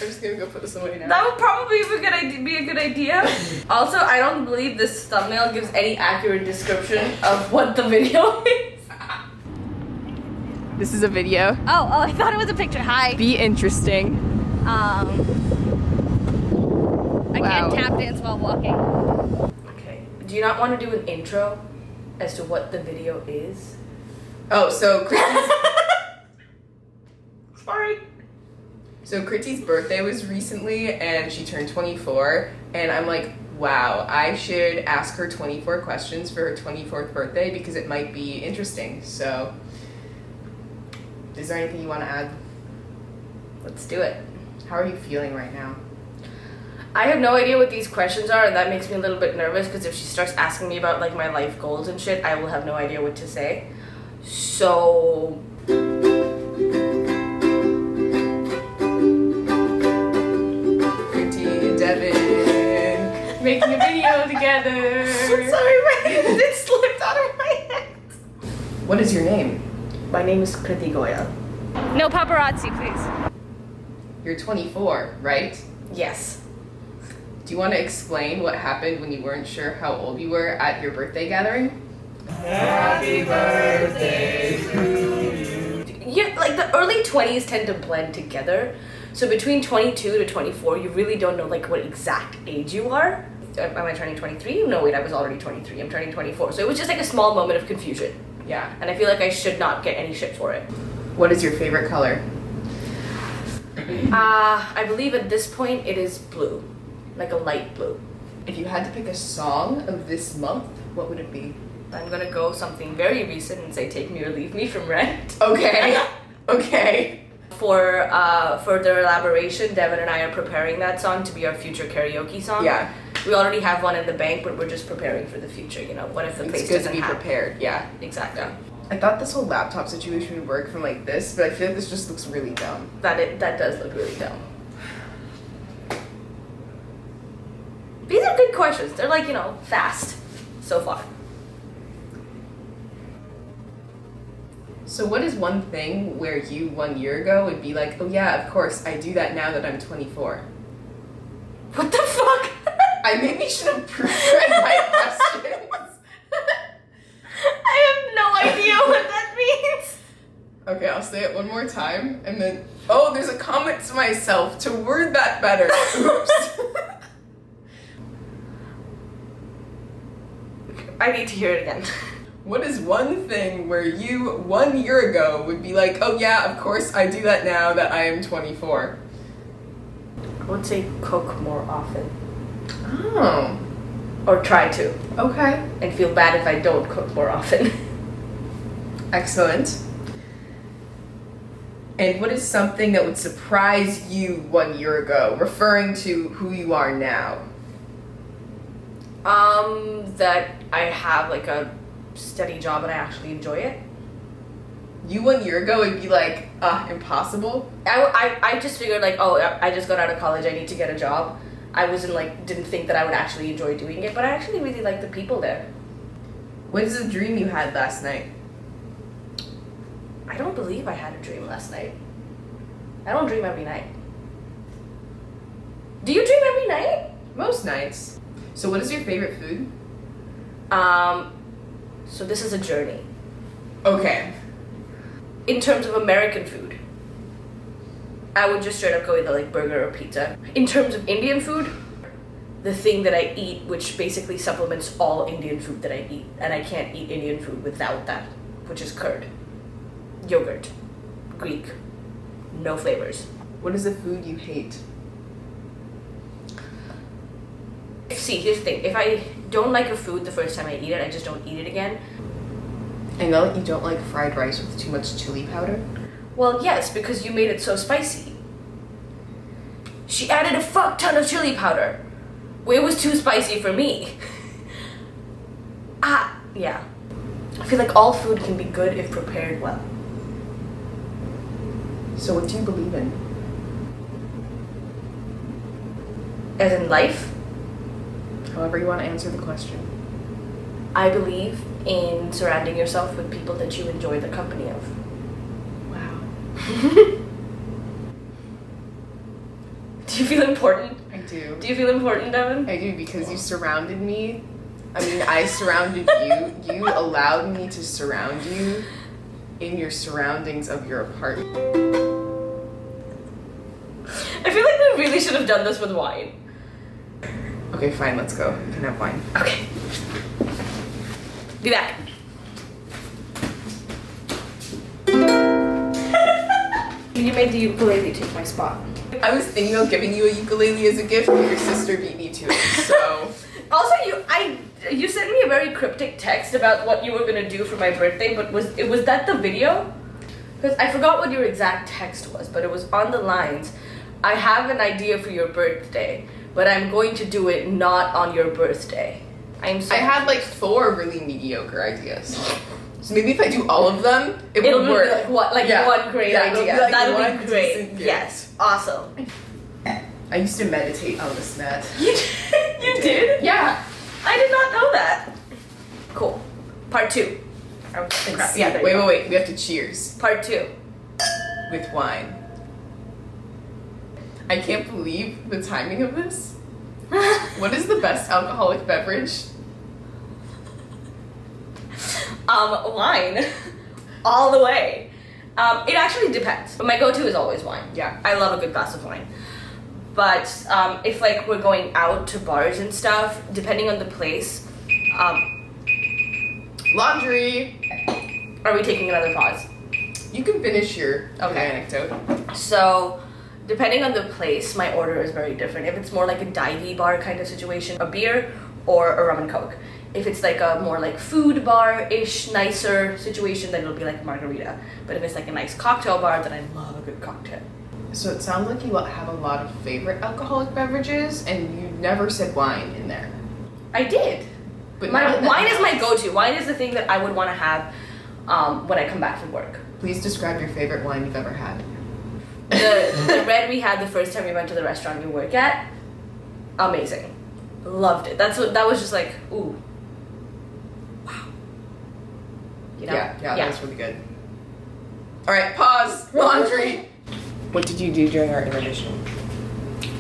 just gonna go put this away now. That would probably be a good idea. Also, I don't believe this thumbnail gives any accurate description of what the video is. This is a video. Oh, I thought it was a picture. Hi. Be interesting. I Wow. can't tap dance while walking. Okay. Do you not want to do an intro as to what the video is? Oh, so Kriti's... Sorry. So Kriti's birthday was recently, and she turned 24, and I'm like, wow, I should ask her 24 questions for her 24th birthday because it might be interesting. So, is there anything you want to add? Let's do it. How are you feeling right now? I have no idea what these questions are, and that makes me a little bit nervous because if she starts asking me about like my life goals and shit, I will have no idea what to say. So... Devin, making a video together. Sorry, it slipped out of my head. What is your name? My name is Kriti Goyal. No paparazzi, please. You're 24, right? Yes. Do you want to explain what happened when you weren't sure how old you were at your birthday gathering? Happy birthday to you. Yeah, like the early 20s tend to blend together. So between 22 to 24, you really don't know like what exact age you are. Am I turning 23? No, wait, I was already 23. I'm turning 24. So it was just like a small moment of confusion. Yeah. And I feel like I should not get any shit for it. What is your favorite color? I believe at this point it is blue. Like a light blue. If you had to pick a song of this month, what would it be? I'm gonna go something very recent and say Take Me or Leave Me from Rent. Okay. Okay. For further elaboration, Devin and I are preparing that song to be our future karaoke song. Yeah. We already have one in the bank, but we're just preparing for the future, you know. What if the place It's good to doesn't be have... prepared, yeah. Exactly. Yeah. I thought this whole laptop situation would work from like this, but I feel like this just looks really dumb. That does look really dumb. These are good questions. They're like, you know, fast so far. So what is one thing where you 1 year ago would be like, oh yeah, of course, I do that now that I'm 24? What the fuck? I maybe should have proofread my questions. I have no idea what that means. Okay, I'll say it one more time, and then, oh, there's a comment to myself to word that better. Oops. I need to hear it again. What is one thing where you 1 year ago would be like, oh yeah, of course I do that now that I am 24? I would say cook more often. Oh, Or try to. okay. And feel bad if I don't cook more often. Excellent. And what is something that would surprise you 1 year ago, referring to who you are now? That I have like a steady job and I actually enjoy it. You 1 year ago would be like, impossible? I just figured like, oh, I just got out of college, I need to get a job. I didn't think that I would actually enjoy doing it, but I actually really like the people there. What is a dream you had last night? I don't believe I had a dream last night. I don't dream every night. Do you dream every night? Most nights. So what is your favorite food? So this is a journey. Okay. In terms of American food, I would just straight up go either like burger or pizza. In terms of Indian food, the thing that I eat, which basically supplements all Indian food that I eat, and I can't eat Indian food without that, which is curd, yogurt, Greek, no flavors. What is a food you hate? See, here's the thing. If I don't like a food the first time I eat it, I just don't eat it again. I know that you don't like fried rice with too much chili powder. Well, yes, because you made it so spicy. She added a fuck ton of chili powder. Well, it was too spicy for me. Yeah. I feel like all food can be good if prepared well. So what do you believe in? As in life, However you want to answer the question. I believe in surrounding yourself with people that you enjoy the company of. Wow. Do you feel important? I do. Do you feel important, Devin? I do, because you surrounded me. I mean, I surrounded you. You allowed me to surround you in your surroundings of your apartment. I feel like we really should have done this with wine. Okay, fine, let's go. You can have wine. Okay. Be back. You made the ukulele take my spot. I was thinking of giving you a ukulele as a gift, but your sister beat me to it, so... Also, you sent me a very cryptic text about what you were gonna do for my birthday, but was that the video? Because I forgot what your exact text was, but it was on the lines, I have an idea for your birthday, but I'm going to do it not on your birthday. I had like 4 really mediocre ideas. So maybe if I do all of them, it'll be work. like what? Like one great idea. Like That'll be great. decent gift. Yes, awesome. I used to meditate on this mat. You did? Yeah. I did not know that. Cool. Part 2. Yeah, wait. We have to cheers. Part 2. With wine. I can't believe the timing of this. What is the best alcoholic beverage? Wine. All the way. It actually depends. But my go-to is always wine. Yeah. I love a good glass of wine. But if like we're going out to bars and stuff, depending on the place, Laundry. are we taking another pause? You can finish your anecdote. So, depending on the place, my order is very different. If it's more like a divey bar kind of situation, a beer or a rum and coke. If it's like a more like food bar-ish, nicer situation, then it'll be like a margarita. But if it's like a nice cocktail bar, then I love a good cocktail. So it sounds like you have a lot of favorite alcoholic beverages, and you never said wine in there. I did. But wine is my go-to. Wine is the thing that I would want to have when I come back from work. Please describe your favorite wine you've ever had. The red we had the first time we went to the restaurant you work at, amazing. Loved it. That was just like, ooh. Wow. You know? Yeah, that was really good. All right, pause. Laundry. What did you do during our intermission?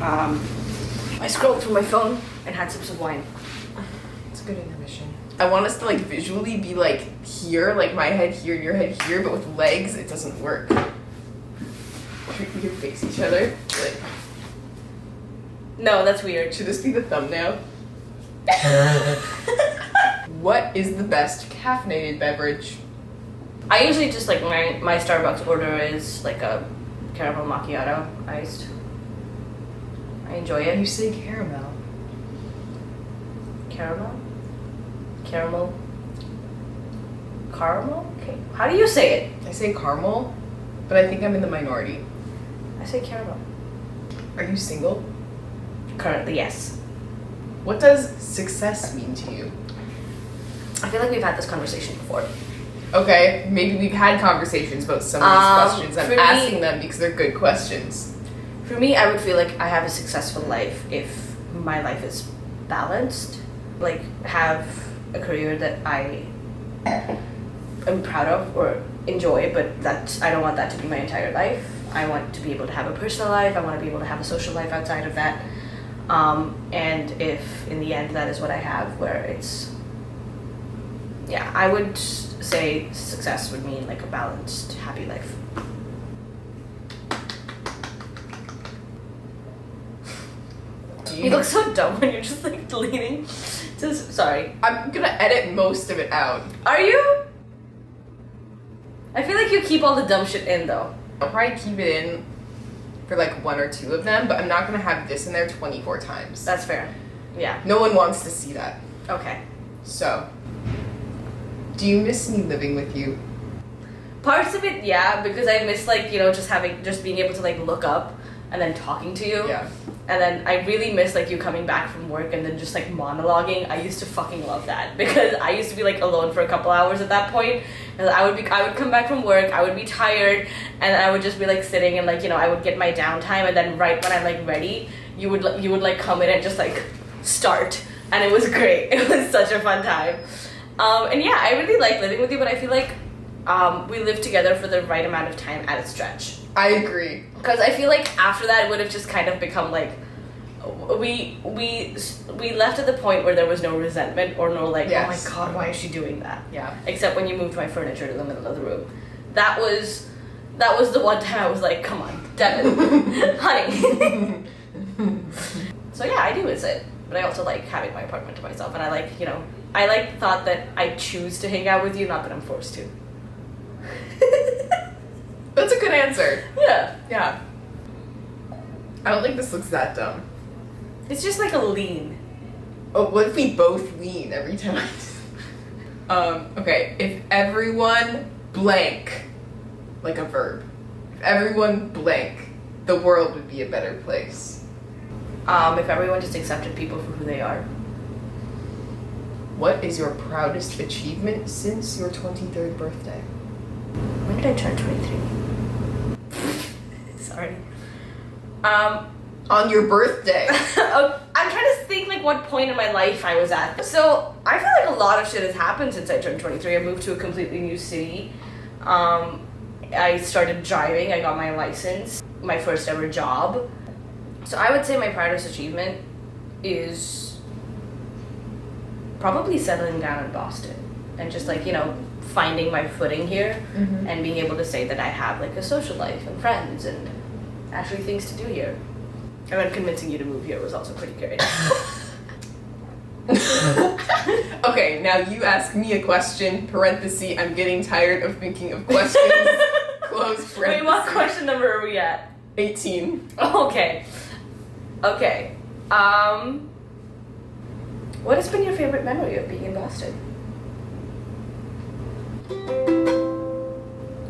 I scrolled through my phone and had sips of wine. It's a good intermission. I want us to like visually be like here, like my head here, your head here, but with legs, it doesn't work. We could face each other. Like, no, that's weird. should this be the thumbnail? What is the best caffeinated beverage? I usually just like my Starbucks order is like a caramel macchiato iced. I enjoy it. You say caramel. Caramel? Caramel? Caramel? Okay. How do you say it? I say caramel, but I think I'm in the minority. I say caramel. Are you single? Currently, yes. What does success mean to you? I feel like we've had this conversation before. Okay, maybe we've had conversations about some of these questions. I'm asking them because they're good questions. For me, I would feel like I have a successful life if my life is balanced. Like, have a career that I am proud of or enjoy, but I don't want that to be my entire life. I want to be able to have a personal life. I want to be able to have a social life outside of that. And if in the end that is what I have, where it's, yeah, I would say success would mean like a balanced, happy life. You look so dumb when you're just like leaning. Sorry. I'm gonna edit most of it out. Are you? I feel like you keep all the dumb shit in though. I'll probably keep it in for like 1 or 2 of them, but I'm not gonna have this in there 24 times. That's fair. Yeah. No one wants to see that. Okay. So, do you miss me living with you? Parts of it, yeah, because I miss like, you know, just being able to like look up and then talking to you. Yeah. And then I really miss like you coming back from work and then just like monologuing. I used to fucking love that because I used to be like alone for a couple hours at that point. And I would come back from work, I would be tired, and I would just be like sitting and like, you know, I would get my downtime, and then right when I'm like ready, you would like come in and just like start, and it was great. It was such a fun time. And yeah, I really like living with you, but I feel like we live together for the right amount of time at a stretch. I agree. Because I feel like after that it would have just kind of become like we left at the point where there was no resentment or no like, Yes. oh my god, why is she doing that? Yeah. Except when you moved my furniture to the middle of the room. That was the one time I was like, come on, Devin, honey. So yeah, I do miss it. But I also like having my apartment to myself, and I like, I like the thought that I choose to hang out with you, not that I'm forced to. That's a good answer. Yeah. Yeah. I don't think this looks that dumb. It's just like a lean. Oh, what if we both lean every time? Okay, if everyone blank, like a verb, if everyone blank, the world would be a better place. If everyone just accepted people for who they are. What is your proudest achievement since your 23rd birthday? When did I turn 23? Sorry. On your birthday. I'm trying to think like what point in my life I was at. So I feel like a lot of shit has happened since I turned 23. I moved to a completely new city. I started driving. I got my license. My first ever job. So I would say my proudest achievement is probably settling down in Boston and just like, finding my footing here and being able to say that I have like a social life and friends and actually things to do here. And then convincing you to move here was also pretty great. Okay, now you ask me a question, parenthesis, I'm getting tired of thinking of questions, close parenthesis. Wait, what question number are we at? 18. Okay. What has been your favorite memory of being in Boston?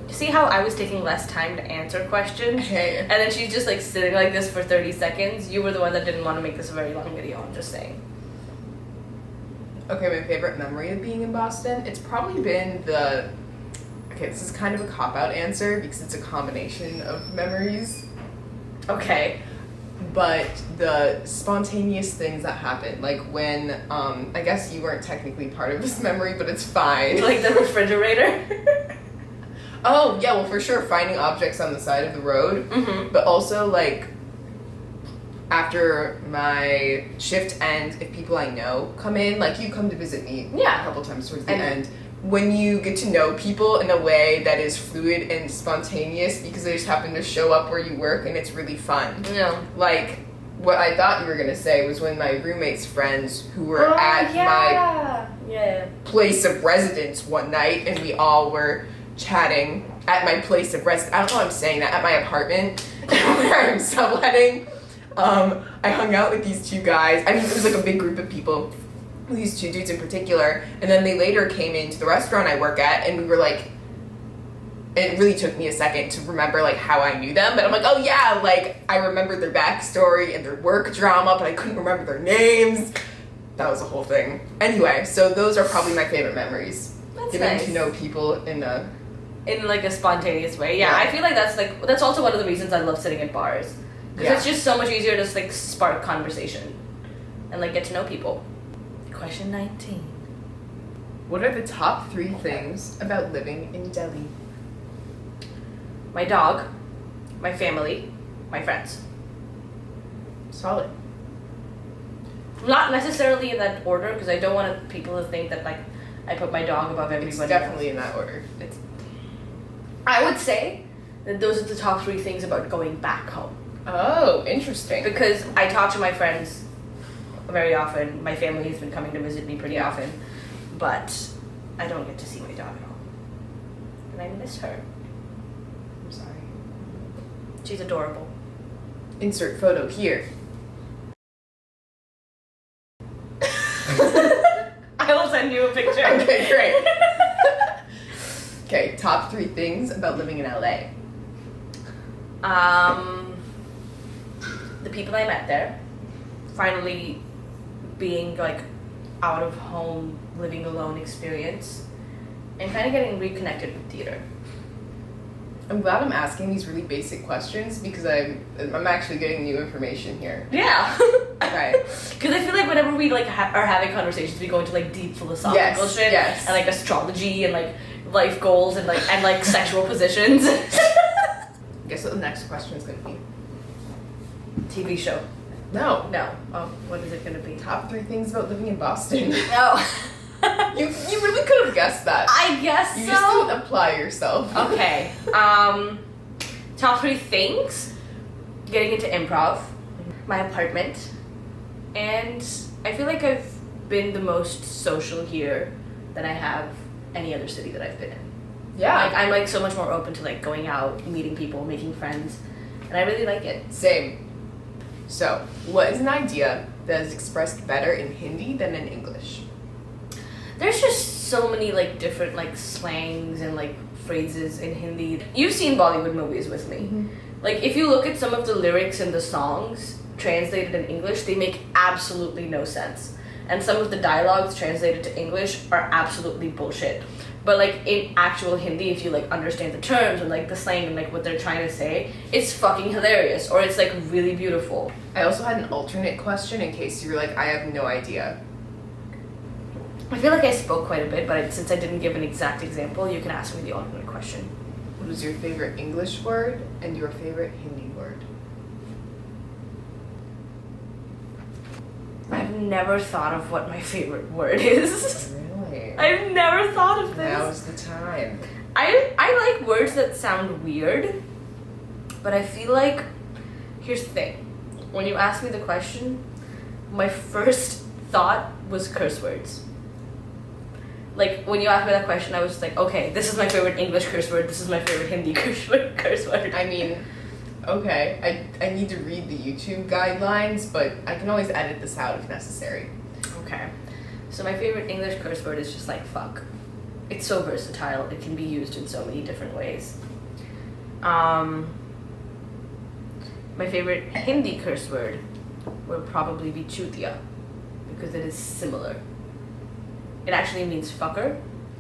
See how I was taking less time to answer questions? Okay. And then she's just like sitting like this for 30 seconds. You were the one that didn't want to make this a very long video, I'm just saying. Okay, my favorite memory of being in Boston, it's probably been okay, this is kind of a cop-out answer because it's a combination of memories. Okay. But the spontaneous things that happened, like when, I guess you weren't technically part of this memory, but it's fine. Like the refrigerator? Oh, yeah, well, for sure, finding objects on the side of the road, but also, like, after my shift ends, if people I know come in, like, you come to visit me a couple times towards the end, when you get to know people in a way that is fluid and spontaneous because they just happen to show up where you work and it's really fun. Yeah. Like, what I thought you were going to say was when my roommate's friends who were at my place of residence one night and we all were chatting at my place of residence. I don't know why I'm saying that. At my apartment where I'm subletting. I hung out with these two guys. I mean, it was like a big group of people. These two dudes in particular. And then they later came into the restaurant I work at and we were like, it really took me a second to remember like how I knew them. But I'm like, oh yeah, like I remembered their backstory and their work drama, but I couldn't remember their names. That was a whole thing. Anyway, so those are probably my favorite memories. That's Getting nice. to know people in like a spontaneous way. Yeah, I feel like that's also one of the reasons I love sitting at bars. Because it's just so much easier to like spark conversation and like get to know people. Question 19. What are the top 3 things about living in Delhi? My dog, my family, my friends. Solid. Not necessarily in that order because I don't want people to think that like I put my dog above everybody It's definitely in that order. I would say that those are the top 3 things about going back home. Oh, interesting. Because I talk to my friends very often. My family has been coming to visit me pretty often. But I don't get to see my dog at all. And I miss her. I'm sorry. She's adorable. Insert photo here. I will send you a picture. Okay, great. Okay, top 3 things about living in LA. The people I met there, finally being like out of home, living alone experience, and kind of getting reconnected with theater. I'm glad I'm asking these really basic questions because I'm actually getting new information here. Yeah. Right. Because I feel like whenever we like are having conversations, we go into like deep philosophical shit and like astrology and like life goals and like sexual positions. Guess what the next question is going to be? TV show. No. No. Oh, what is it gonna be? Top 3 things about living in Boston. No. You really could have guessed that. I guess You so. just didn't apply yourself. Okay. Top 3 things. Getting into improv. My apartment. And I feel like I've been the most social here than I have any other city that I've been in. Yeah. Like, I'm like so much more open to like going out, meeting people, making friends, and I really like it. Same. So, what is an idea that is expressed better in Hindi than in English? There's just so many like different like slangs and like phrases in Hindi. You've seen Bollywood movies with me. Mm-hmm. Like if you look at some of the lyrics in the songs translated in English, they make absolutely no sense. And some of the dialogues translated to English are absolutely bullshit. But like in actual Hindi, if you like understand the terms and like the slang and like what they're trying to say, it's fucking hilarious or it's like really beautiful. I also had an alternate question in case you were like, I have no idea. I feel like I spoke quite a bit, but since I didn't give an exact example, you can ask me the alternate question. What is your favorite English word and your favorite Hindi word? I've never thought of what my favorite word is. Really? I've never thought of this. Now's the time. I like words that sound weird, but I feel like, here's the thing. When you asked me the question, my first thought was curse words. Like, when you asked me that question, I was just like, okay, this is my favorite English curse word, this is my favorite Hindi curse word. I mean, okay, I need to read the YouTube guidelines, but I can always edit this out if necessary. Okay. So my favorite English curse word is just like fuck. It's so versatile. It can be used in so many different ways. My favorite Hindi curse word would probably be chutia because it is similar. It actually means fucker.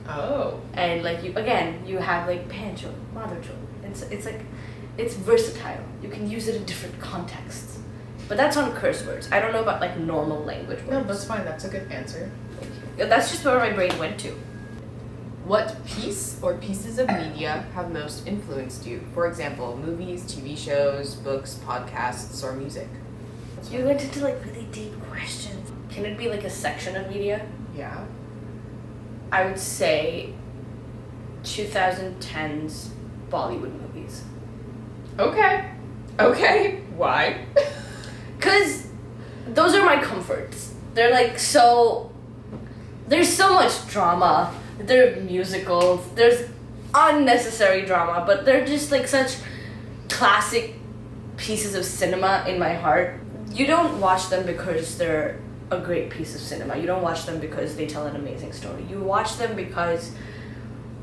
Oh. And like you have like pancho, madurcho. It's like it's versatile. You can use it in different contexts. But that's on curse words. I don't know about like normal language words. No, that's fine. That's a good answer. Yeah, that's just where my brain went to. What piece or pieces of media have most influenced you? For example, movies, TV shows, books, podcasts, or music. You went into like really deep questions. Can it be like a section of media? Yeah. I would say 2010s Bollywood movies. Okay. Okay. Why? Because those are my comforts. They're like so... There's so much drama. They're musicals. There's unnecessary drama, but they're just like such classic pieces of cinema in my heart. You don't watch them because they're a great piece of cinema. You don't watch them because they tell an amazing story. You watch them because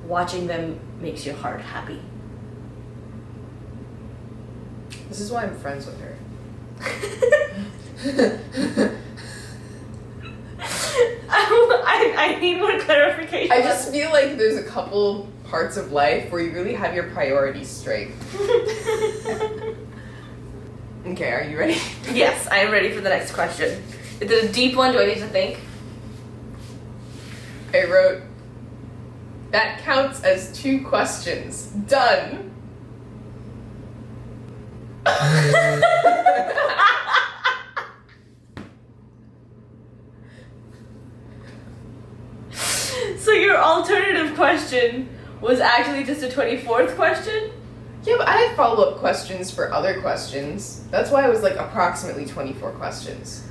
watching them makes your heart happy. This is why I'm friends with her. I need more clarification. I just feel like there's a couple parts of life where you really have your priorities straight. Okay, are you ready? Yes, I am ready for the next question. Is it a deep one? Do I need to think? I wrote, that counts as 2 questions. Done. So your alternative question was actually just a 24th question? Yeah, but I had follow-up questions for other questions. That's why I was like approximately 24 questions.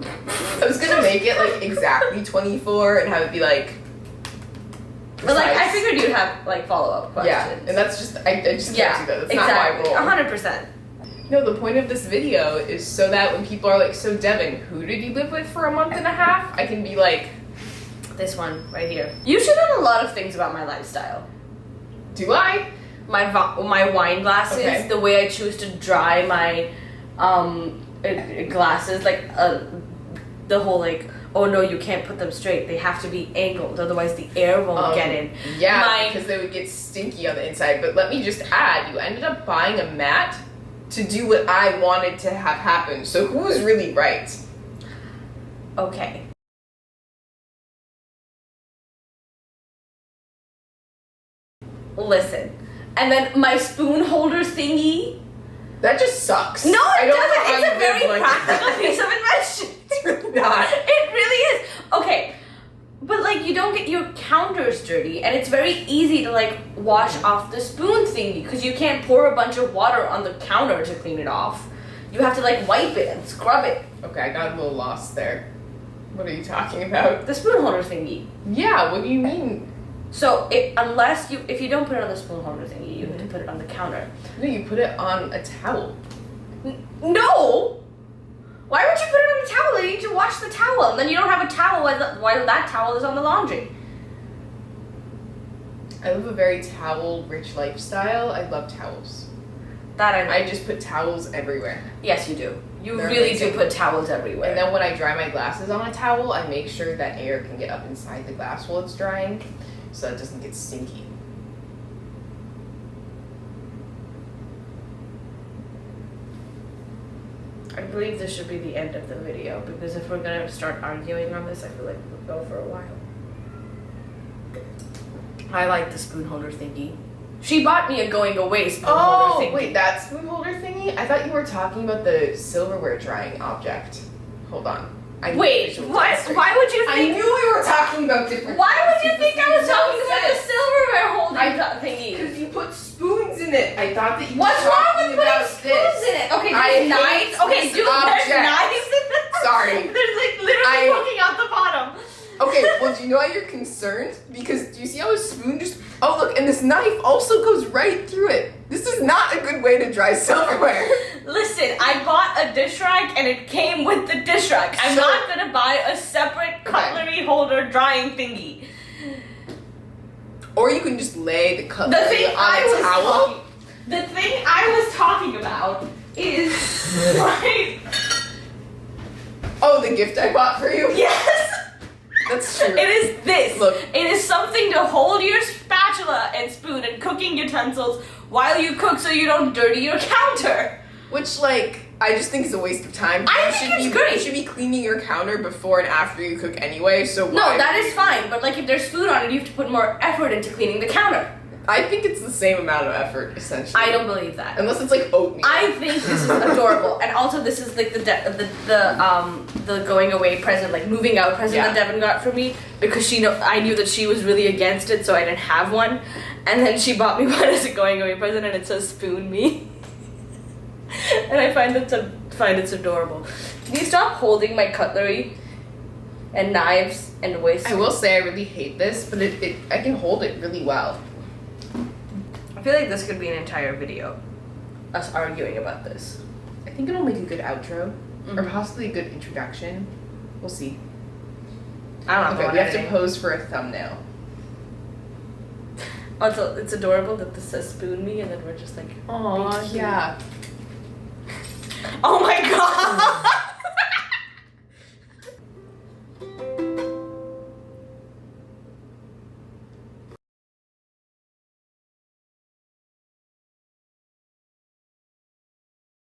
I was gonna make it like exactly 24 and have it be like But like, I precise. figured you'd have like follow-up questions. Yeah, and that's just, I just can't do that. That's exactly. not my role. 100%. No, the point of this video is so that when people are like, so Devin, who did you live with for a month and a half? I can be like, This one right here. You should know a lot of things about my lifestyle. do I? My wine glasses, Okay. the way I choose to dry my glasses, like the whole like, oh no, you can't put them straight. They have to be angled, otherwise the air won't get in. Yeah, because they would get stinky on the inside. But let me just add, you ended up buying a mat to do what I wanted to have happen. So who was really right? Okay. Listen, And then my spoon holder thingy. That just sucks. No, I it don't know doesn't. how It's a you very live like practical that. piece of invention. It's really not. It really is. Okay. But like you don't get your counters dirty, and it's very easy to like wash off the spoon thingy because you can't pour a bunch of water on the counter to clean it off. You have to like wipe it and scrub it. Okay, I got a little lost there. What are you talking about? The spoon holder thingy. Yeah, what do you mean? So if you don't put it on the spoon holder thingy, you have to put it on the counter. No, you put it on a towel. No. Why would you put it on the towel? You need to wash the towel, and then you don't have a towel while that towel is on the laundry. I live a very towel-rich lifestyle. I love towels. That I know. I just put towels everywhere. Yes, you do. You They're really amazing. do put towels everywhere. And then when I dry my glasses on a towel, I make sure that air can get up inside the glass while it's drying, so it doesn't get stinky. I believe this should be the end of the video because if we're gonna start arguing on this, I feel like we'll go for a while. I like the spoon holder thingy. She bought me a going away spoon holder thingy. Oh, wait, that spoon holder thingy? I thought you were talking about the silverware drying object. Hold on. I need Wait, visual what? demonstration. Why would you I think? knew we were talking about different Why things. would you think I was This talking makes about no the sense. silverware holding Because thingy? you put spoons in it. I thought that you What's were wrong talking with putting about spoons this. in it? Okay, I there's hate knives. Okay, this dude, there's object. knives in it. Sorry. There's like literally poking out the bottom. Okay, well, do you know why you're concerned? Because do you see how a spoon just... Oh, look, and this knife also goes right through it. This is not a good way to dry silverware. Listen, I bought a dish rack and it came with the dish rack. I'm So- not gonna buy a separate cutlery holder drying thingy. Or you can just lay the The cutlery thing on I a was towel. talking, the thing I was talking about is right. Oh, the gift I bought for you? Yes. That's true. It is this. Look. It is something to hold your spatula and spoon and cooking utensils while you cook so you don't dirty your counter. Which, like, I just think is a waste of time. I You think should it's be, great. You should be cleaning your counter before and after you cook anyway, so why? No, that is fine, but like if there's food on it, you have to put more effort into cleaning the counter. I think it's the same amount of effort, essentially. I don't believe that. Unless it's like oatmeal. I think this is adorable, and also this is like the going away present, like moving out present Yeah. that Devin got for me because I knew that she was really against it, so I didn't have one, and then she bought me one as a going away present, and it says "spoon me," and I find it's adorable. Can you stop holding my cutlery and knives and whisk? I will say I really hate this, but I can hold it really well. I feel like this could be an entire video, us arguing about this. I think it'll make a good outro, or Mhm. possibly a good introduction. We'll see. I don't know. Okay, we have to pose for a thumbnail. Also, it's adorable that this says "spoon me" and then we're just like, Aw, thank you. yeah.